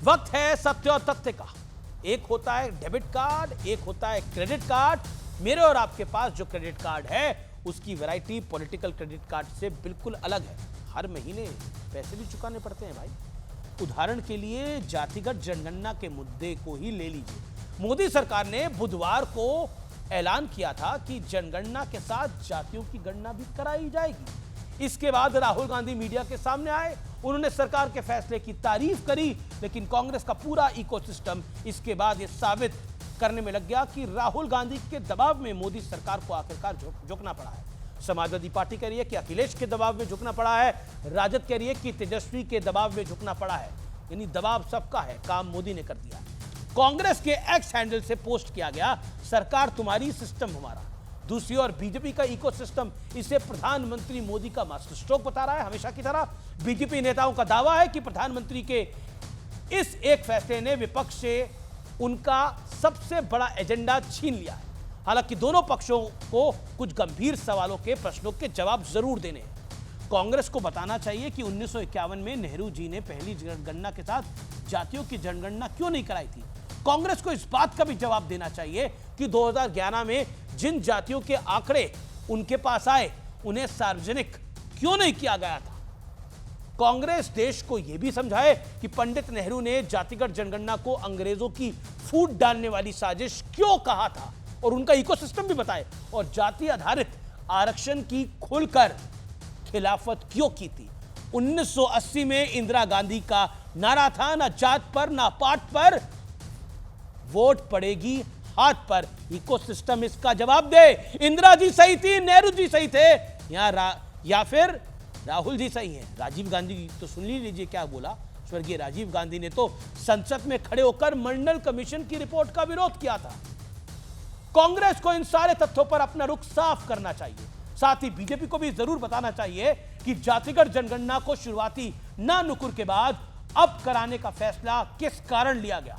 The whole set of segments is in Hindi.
वक्त है सत्य और तथ्य का। एक होता है डेबिट कार्ड, एक होता है क्रेडिट कार्ड। मेरे और आपके पास जो क्रेडिट कार्ड है उसकी वैरायटी पॉलिटिकल क्रेडिट कार्ड से बिल्कुल अलग है। हर महीने पैसे भी चुकाने पड़ते हैं भाई। उदाहरण के लिए जातिगत जनगणना के मुद्दे को ही ले लीजिए। मोदी सरकार ने बुधवार को ऐलान किया था कि जनगणना के साथ जातियों की गणना भी कराई जाएगी। इसके बाद राहुल गांधी मीडिया के सामने आए, उन्होंने सरकार के फैसले की तारीफ करी, लेकिन कांग्रेस का पूरा इकोसिस्टम इसके बाद यह साबित करने में लग गया कि राहुल गांधी के दबाव में मोदी सरकार को आखिरकार झुकना पड़ा है। समाजवादी पार्टी कह रही है कि अखिलेश के दबाव में झुकना पड़ा है, राजद कह रही है कि तेजस्वी के दबाव में झुकना पड़ा है। यानी दबाव सबका है, काम मोदी ने कर दिया। कांग्रेस के एक्स हैंडल से पोस्ट किया गया, सरकार तुम्हारी सिस्टम हमारा। दूसरी ओर बीजेपी का इकोसिस्टम इसे प्रधानमंत्री मोदी का मास्टर स्ट्रोक बता रहा है। हमेशा की तरह बीजेपी नेताओं का दावा है कि प्रधानमंत्री के इस एक फैसले ने विपक्ष से उनका सबसे बड़ा एजेंडा छीन लिया है। हालांकि दोनों पक्षों को कुछ गंभीर सवालों के प्रश्नों के जवाब जरूर देने हैं। कांग्रेस को बताना चाहिए कि 1951 में नेहरू जी ने पहली जनगणना के साथ जातियों की जनगणना क्यों नहीं कराई थी। कांग्रेस को इस बात का भी जवाब देना चाहिए कि 2011 में जिन जातियों के आंकड़े उनके पास आए उन्हें सार्वजनिक क्यों नहीं किया गया था। कांग्रेस देश को यह भी समझाए कि पंडित नेहरू ने जातिगत जनगणना को अंग्रेजों की फूट डालने वाली साजिश क्यों कहा था और उनका इकोसिस्टम भी बताए, और जाति आधारित आरक्षण की खुलकर खिलाफत क्यों की थी। 1980 में इंदिरा गांधी का नारा था, ना जात पर ना पात पर, वोट पड़ेगी हाथ पर। इकोसिस्टम इसका जवाब दे। इंदिरा जी सही थी, नेहरू जी सही थे, या फिर राहुल जी सही हैं। राजीव गांधी तो सुन लीजिए क्या बोला। स्वर्गीय राजीव गांधी ने तो संसद में खड़े होकर मंडल कमीशन की रिपोर्ट का विरोध किया था। कांग्रेस को इन सारे तथ्यों पर अपना रुख साफ करना चाहिए। साथ ही बीजेपी को भी जरूर बताना चाहिए कि जातिगत जनगणना को शुरुआती ना नुकुर के बाद अब कराने का फैसला किस कारण लिया गया।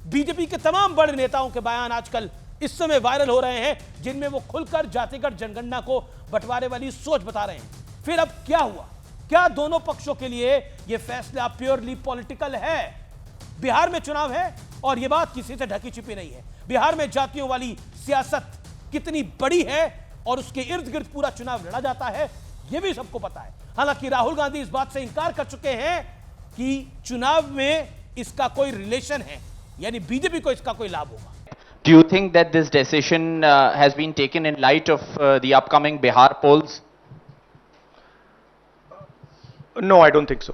बीजेपी के तमाम बड़े नेताओं के बयान आजकल इस समय वायरल हो रहे हैं, जिनमें वो खुलकर जातिगत जनगणना को बंटवारे वाली सोच बता रहे हैं। फिर अब क्या हुआ? क्या दोनों पक्षों के लिए यह फैसला प्योरली पॉलिटिकल है? बिहार में चुनाव है और यह बात किसी से ढकी छिपी नहीं है। बिहार में जातियों वाली सियासत कितनी बड़ी है और उसके इर्द गिर्द पूरा चुनाव लड़ा जाता है, यह भी सबको पता है। हालांकि राहुल गांधी इस बात से इंकार कर चुके हैं कि चुनाव में इसका कोई रिलेशन है, यानी बीजेपी को इसका कोई लाभ होगा। Do you think that this decision has been taken in light of the upcoming Bihar polls? No, I don't think so.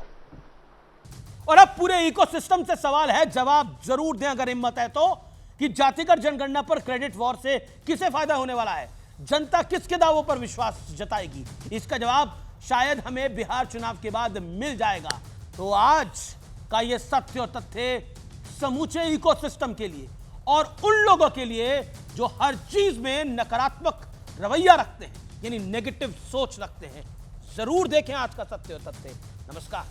और अब पूरे इकोसिस्टम से सवाल है, जवाब जरूर दें अगर हिम्मत है तो, कि जातिगत जनगणना पर क्रेडिट वॉर से किसे फायदा होने वाला है, जनता किसके दावों पर विश्वास जताएगी। इसका जवाब शायद हमें बिहार चुनाव के बाद मिल जाएगा। तो आज का यह सत्य और तथ्य समूचे इकोसिस्टम के लिए और उन लोगों के लिए जो हर चीज में नकारात्मक रवैया रखते हैं, यानी नेगेटिव सोच रखते हैं। जरूर देखें आज का सत्य और तथ्य। नमस्कार।